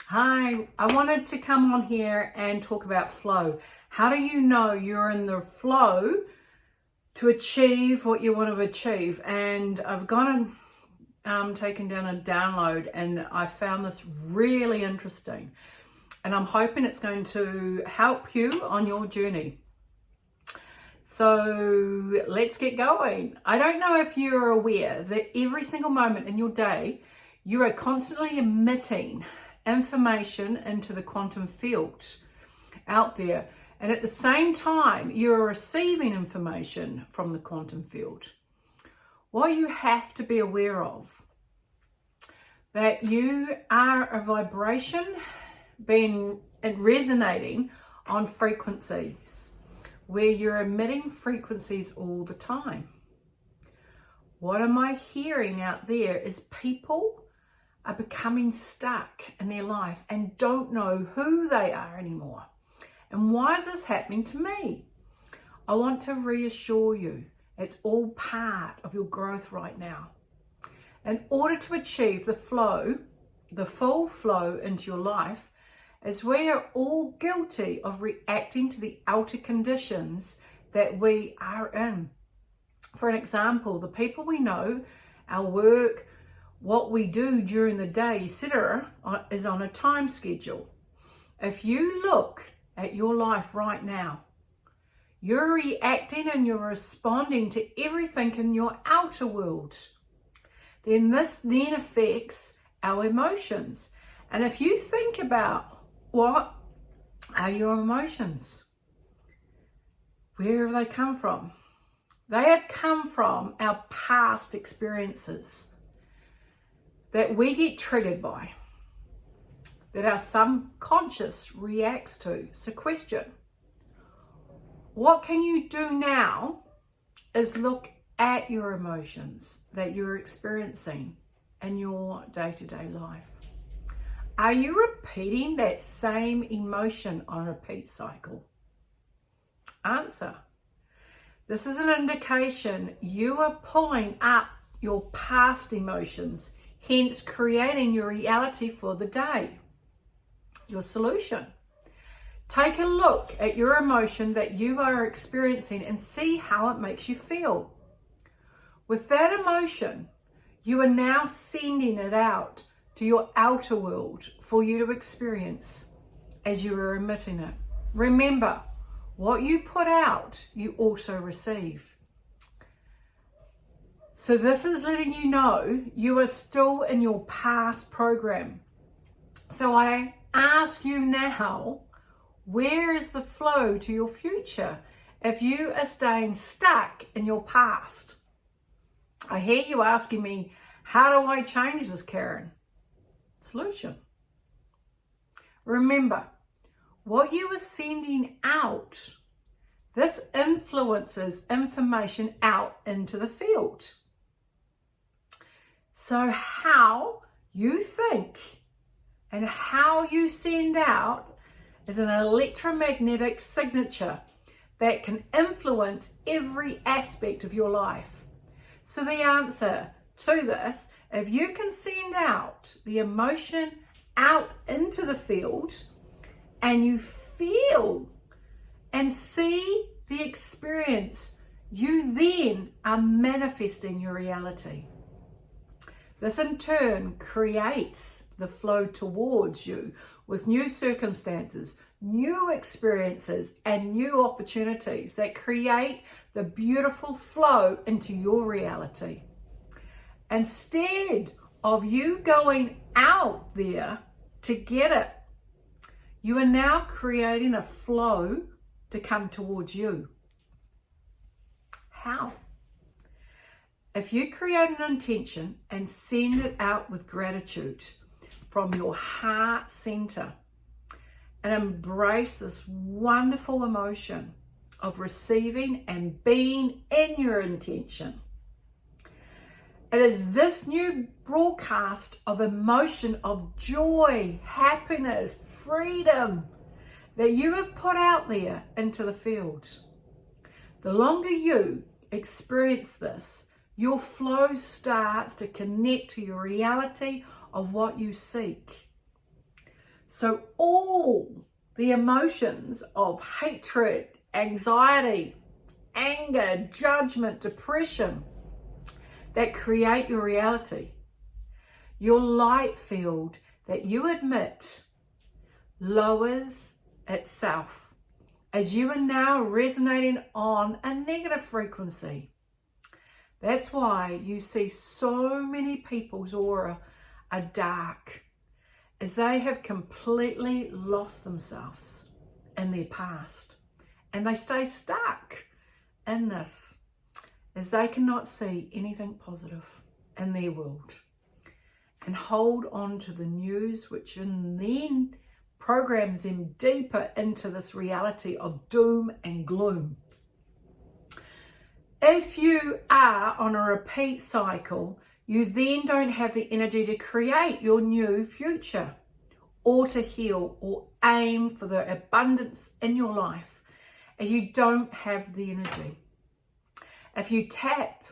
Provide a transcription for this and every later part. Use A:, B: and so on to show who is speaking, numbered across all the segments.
A: Hi, I wanted to come on here and talk about flow. How do you know you're in the flow to achieve what you want to achieve? And I've gone and taken down a download, and I found this really interesting. And I'm hoping it's going to help you on your journey. So let's get going. I don't know if you're aware that every single moment in your day, you are constantly emitting information into the quantum field out there, and at the same time you're receiving information from the quantum field. What you have to be aware of, that you are a vibration being and resonating on frequencies where you're emitting frequencies all the time. What am I hearing out there is people are becoming stuck in their life and don't know who they are anymore. And why is this happening to me? I want to reassure you, it's all part of your growth right now. In order to achieve the flow, the full flow into your life, is we are all guilty of reacting to the outer conditions that we are in. For an example, the people we know, our work, what we do during the day, etc., is on a time schedule. If you look at your life right now, you're reacting and you're responding to everything in your outer world. This affects our emotions. And if you think about what are your emotions, where have they come from? They have come from our past experiences that we get triggered by, that our subconscious reacts to. So question, what can you do now is look at your emotions that you're experiencing in your day-to-day life. Are you repeating that same emotion on a repeat cycle? Answer. This is an indication you are pulling up your past emotions, hence creating your reality for the day. Your solution. Take a look at your emotion that you are experiencing and see how it makes you feel. With that emotion, you are now sending it out to your outer world for you to experience as you are emitting it. Remember, what you put out, you also receive. So this is letting you know you are still in your past program. So I ask you now, where is the flow to your future if you are staying stuck in your past? I hear you asking me, how do I change this, Karen? Solution. Remember, what you are sending out, this influences information out into the field. So how you think and how you send out is an electromagnetic signature that can influence every aspect of your life. So the answer to this, if you can send out the emotion out into the field and you feel and see the experience, you then are manifesting your reality. This in turn creates the flow towards you with new circumstances, new experiences, and new opportunities that create the beautiful flow into your reality. Instead of you going out there to get it, you are now creating a flow to come towards you. How? If you create an intention and send it out with gratitude from your heart center and embrace this wonderful emotion of receiving and being in your intention, it is this new broadcast of emotion of joy, happiness, freedom that you have put out there into the field. The longer you experience this, your flow starts to connect to your reality of what you seek. So all the emotions of hatred, anxiety, anger, judgment, depression that create your reality, your light field that you admit lowers itself as you are now resonating on a negative frequency. That's why you see so many people's aura are dark, as they have completely lost themselves in their past, and they stay stuck in this as they cannot see anything positive in their world and hold on to the news, which then programs them deeper into this reality of doom and gloom. If you are on a repeat cycle, you then don't have the energy to create your new future or to heal or aim for the abundance in your life, as you don't have the energy. If you tap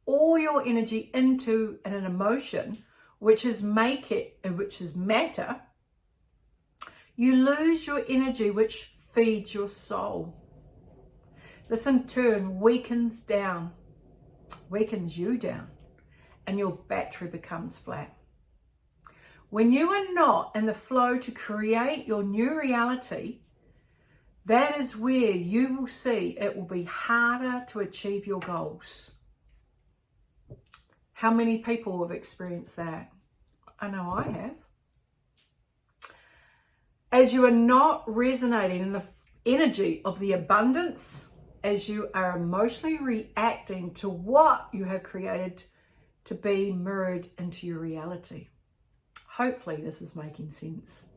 A: all your energy into an emotion, which is matter, you lose your energy, which feeds your soul. This in turn weakens you down, and your battery becomes flat. When you are not in the flow to create your new reality, that is where you will see it will be harder to achieve your goals. How many people have experienced that? I know I have. As you are not resonating in the energy of the abundance, as you are emotionally reacting to what you have created to be mirrored into your reality. Hopefully this is making sense.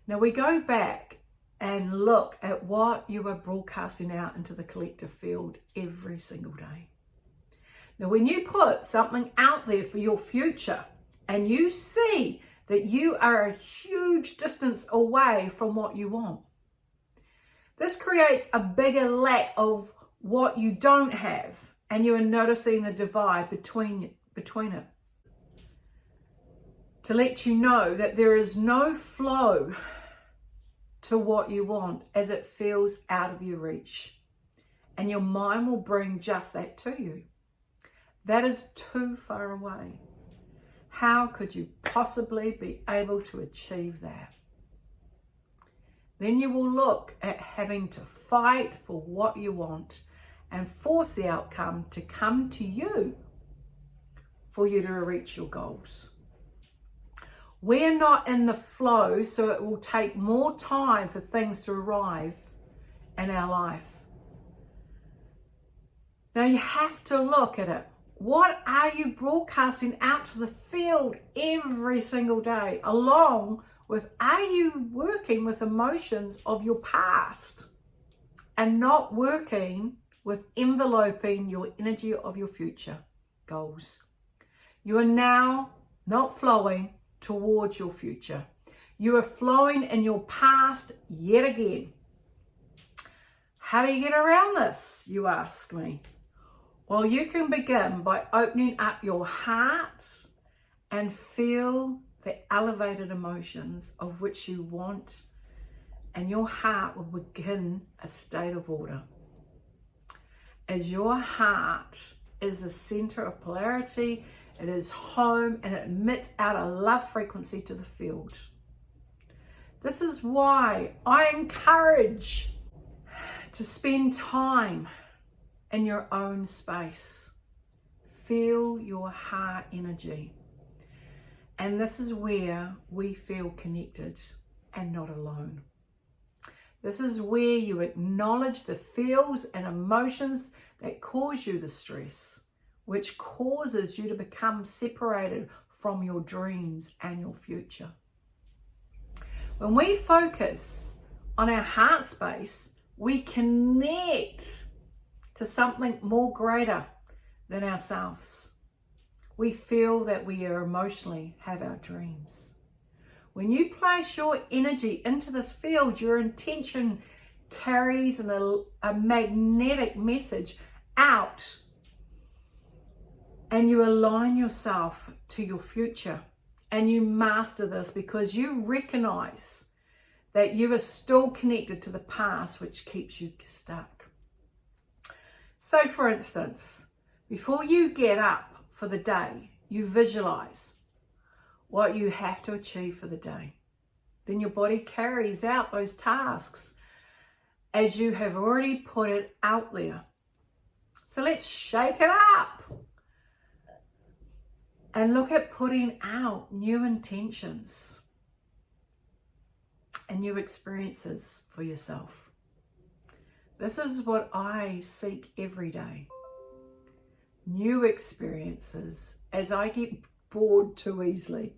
A: Now we go back and look at what you are broadcasting out into the collective field every single day. Now when you put something out there for your future and you see that you are a huge distance away from what you want, this creates a bigger lack of what you don't have, and you are noticing the divide between it. To let you know that there is no flow to what you want, as it feels out of your reach. And your mind will bring just that to you. That is too far away. How could you possibly be able to achieve that? Then you will look at having to fight for what you want and force the outcome to come to you for you to reach your goals. We're not in the flow, so it will take more time for things to arrive in our life. Now you have to look at it. What are you broadcasting out to the field every single day? Along with, are you working with emotions of your past and not working with enveloping your energy of your future goals? You are now not flowing towards your future. You are flowing in your past yet again. How do you get around this, you ask me? Well, you can begin by opening up your heart and feel the elevated emotions of which you want, and your heart will begin a state of order. As your heart is the center of polarity, it is home, and it emits out a love frequency to the field. This is why I encourage to spend time in your own space. Feel your heart energy. And this is where we feel connected and not alone. This is where you acknowledge the feels and emotions that cause you the stress, which causes you to become separated from your dreams and your future. When we focus on our heart space, we connect to something more greater than ourselves. We feel that we are emotionally have our dreams. When you place your energy into this field, your intention carries a magnetic message out, and you align yourself to your future and you master this because you recognize that you are still connected to the past, which keeps you stuck. So for instance, before you get up for the day, you visualize what you have to achieve for the day. Then your body carries out those tasks as you have already put it out there. So let's shake it up and look at putting out new intentions and new experiences for yourself. This is what I seek every day. New experiences, as I get bored too easily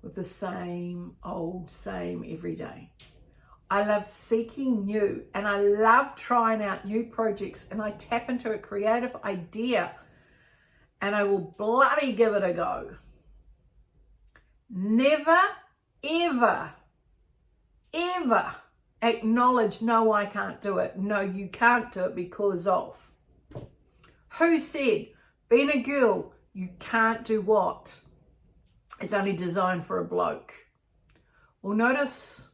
A: with the same old, same every day. I love seeking new, and I love trying out new projects, and I tap into a creative idea and I will bloody give it a go. Never, ever, ever acknowledge, no, I can't do it. No, you can't do it because of. Who said being a girl, you can't do what? It's only designed for a bloke. Well, notice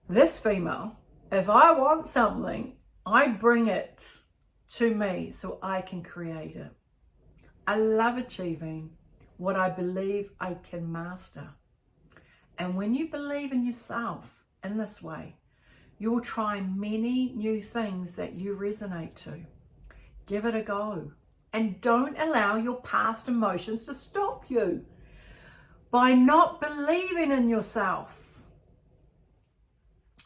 A: this female, if I want something, I bring it to me so I can create it. I love achieving what I believe I can master. And when you believe in yourself in this way, you will try many new things that you resonate to. Give it a go. And don't allow your past emotions to stop you by not believing in yourself.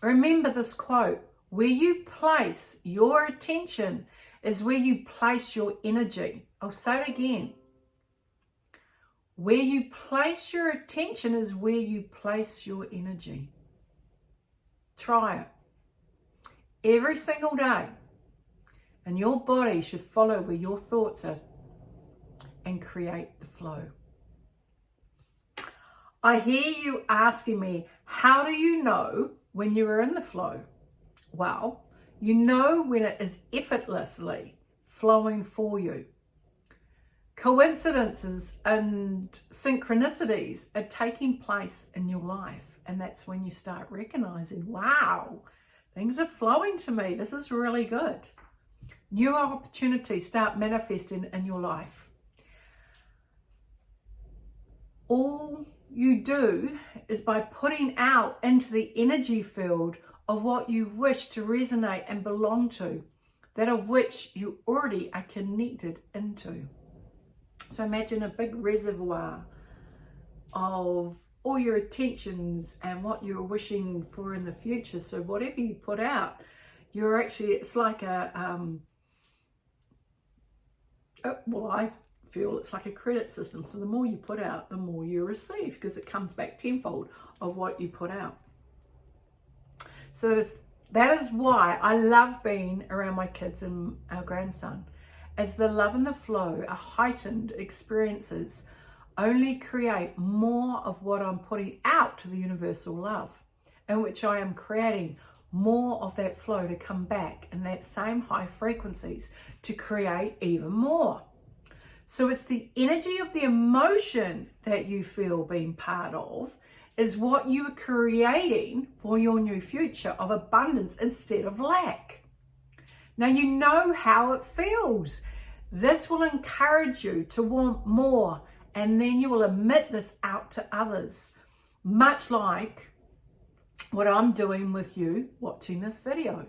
A: Remember this quote, where you place your attention is where you place your energy. I'll say it again. Where you place your attention is where you place your energy. Try it every single day. And your body should follow where your thoughts are and create the flow. I hear you asking me, how do you know when you are in the flow? Well, you know when it is effortlessly flowing for you. Coincidences and synchronicities are taking place in your life. And that's when you start recognizing, wow, things are flowing to me. This is really good. New opportunities start manifesting in your life. All you do is by putting out into the energy field of what you wish to resonate and belong to, that of which you already are connected into. So imagine a big reservoir of all your attentions and what you're wishing for in the future. So whatever you put out, you're actually, it's like I feel it's like a credit system. So the more you put out, the more you receive, because it comes back tenfold of what you put out. So that is why I love being around my kids and our grandson, as the love and the flow are heightened experiences only create more of what I'm putting out to the universal love, in which I am creating more of that flow to come back in that same high frequencies to create even more. So it's the energy of the emotion that you feel being part of is what you are creating for your new future of abundance instead of lack. Now you know how it feels. This will encourage you to want more, and then you will emit this out to others, much like what I'm doing with you watching this video.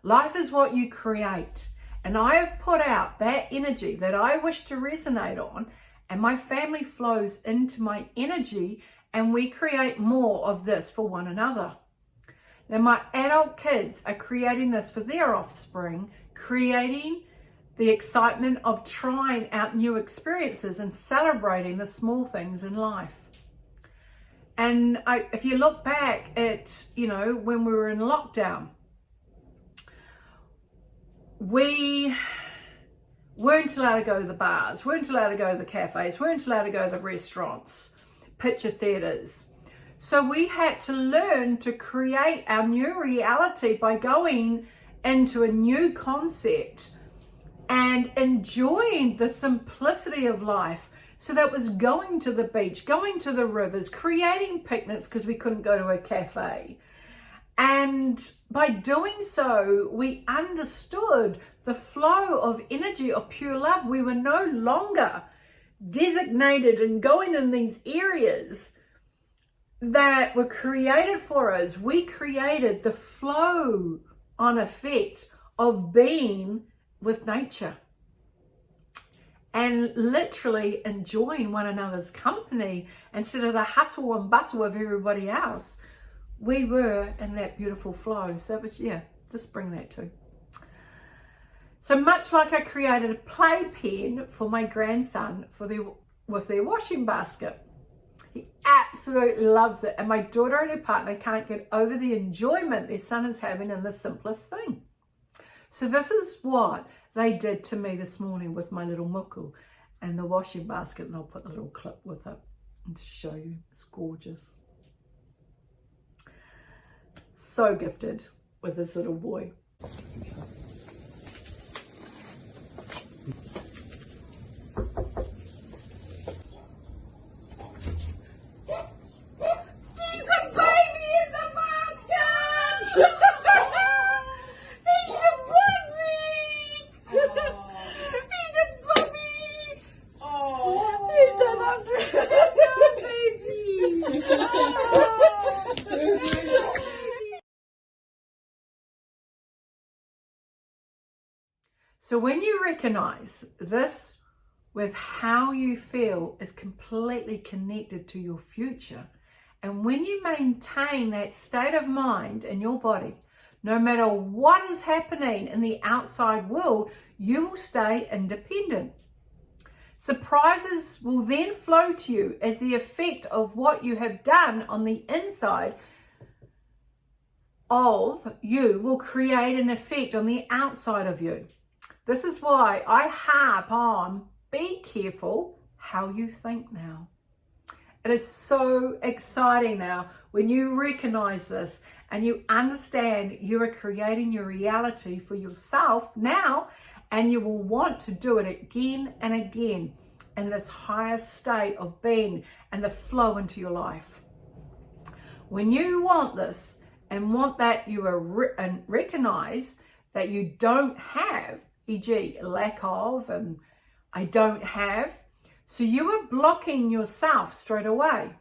A: Life is what you create, and I have put out that energy that I wish to resonate on, and my family flows into my energy, and we create more of this for one another. Now my adult kids are creating this for their offspring, creating the excitement of trying out new experiences and celebrating the small things in life. And if you look back at, when we were in lockdown, we weren't allowed to go to the bars, weren't allowed to go to the cafes, weren't allowed to go to the restaurants, picture theatres. So we had to learn to create our new reality by going into a new concept and enjoying the simplicity of life So that was going to the beach, going to the rivers, creating picnics because we couldn't go to a cafe. And by doing so, we understood the flow of energy of pure love. We were no longer designated and going in these areas that were created for us. We created the flow on effect of being with nature and literally enjoying one another's company instead of the hustle and bustle of everybody else. We were in that beautiful flow. So it was, just bring that too. So much like I created a playpen for my grandson with their washing basket. He absolutely loves it. And my daughter and her partner can't get over the enjoyment their son is having in the simplest thing. So this is what they did to me this morning with my little muku and the washing basket. And I'll put a little clip with it and to show you. It's gorgeous. So gifted was this little boy. So when you recognize this with how you feel is completely connected to your future, and when you maintain that state of mind in your body, no matter what is happening in the outside world, you will stay independent. Surprises will then flow to you as the effect of what you have done on the inside of you will create an effect on the outside of you. This is why I harp on, be careful how you think now. It is so exciting now when you recognize this and you understand you are creating your reality for yourself now, and you will want to do it again and again in this higher state of being and the flow into your life. When you want this and want that, you are and recognize that you don't have, e.g. lack of, and I don't have. So you are blocking yourself straight away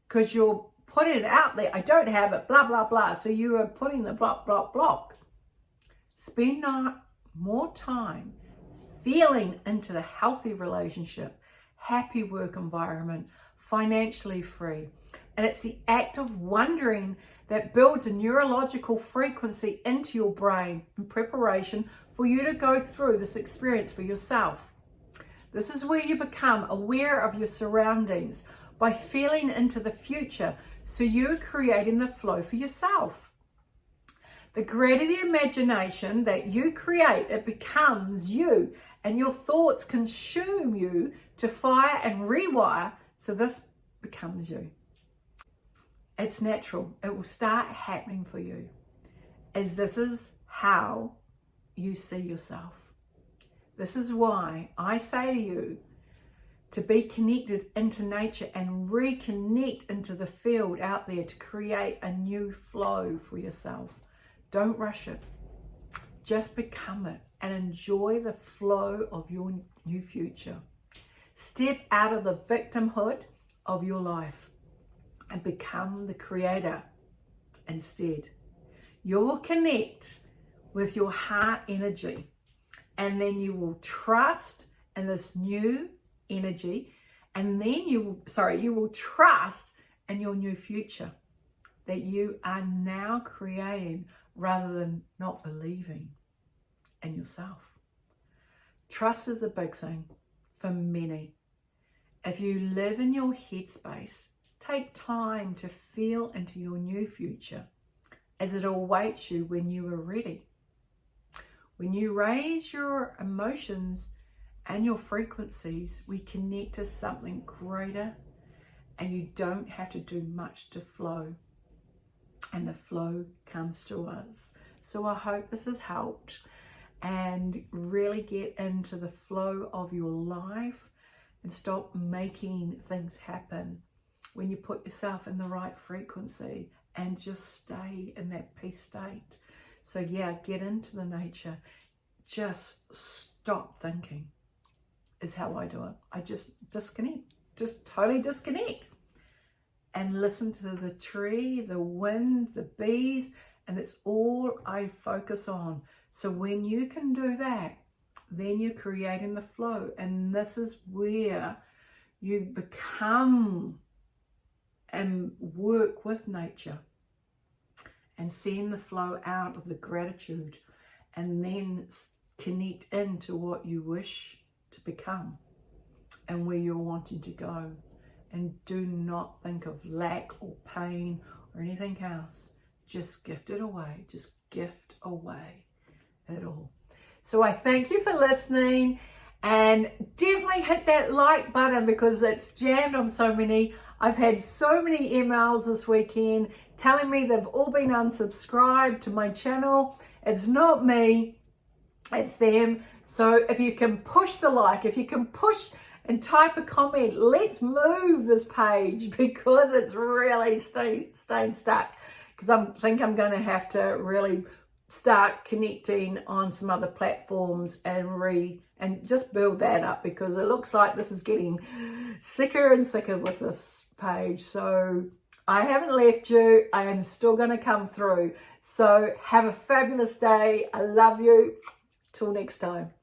A: because you're putting it out there. I don't have it, blah, blah, blah. So you are putting the block, block, block. Spend more time feeling into the healthy relationship, happy work environment, financially free. And it's the act of wondering that builds a neurological frequency into your brain in preparation for you to go through this experience for yourself. This is where you become aware of your surroundings by feeling into the future, so you're creating the flow for yourself. The greater the imagination that you create, it becomes you, and your thoughts consume you to fire and rewire, so this becomes you. It's natural. It will start happening for you, as this is how you see yourself. This is why I say to you to be connected into nature and reconnect into the field out there to create a new flow for yourself. Don't rush it. Just become it and enjoy the flow of your new future. Step out of the victimhood of your life and become the creator instead. You will connect with your heart energy, and then you will trust in this new energy, and then you will trust in your new future that you are now creating rather than not believing in yourself. Trust is a big thing for many. If you live in your headspace, take time to feel into your new future as it awaits you when you are ready. When you raise your emotions and your frequencies, we connect to something greater, and you don't have to do much to flow, and the flow comes to us. So I hope this has helped, and really get into the flow of your life. and stop making things happen. When you put yourself in the right frequency and just stay in that peace state. So yeah, get into the nature. Just stop thinking is how I do it. I just disconnect, just totally disconnect. And listen to the tree, the wind, the bees, and it's all I focus on. So when you can do that, then you're creating the flow. And this is where you become and work with nature and seeing the flow out of the gratitude, and then connect into what you wish to become and where you're wanting to go. And do not think of lack or pain or anything else. Just gift it away. Just gift away it all. So I thank you for listening, and definitely hit that like button because it's jammed on so many. I've had so many emails this weekend telling me they've all been unsubscribed to my channel. It's not me, it's them. So if you can push the like, if you can push and type a comment, let's move this page because it's really staying stuck. Because I think I'm going to have to really start connecting on some other platforms and just build that up, because it looks like this is getting sicker and sicker with this page. So I haven't left you. I am still going to come through. So have a fabulous day. I love you. Till next time.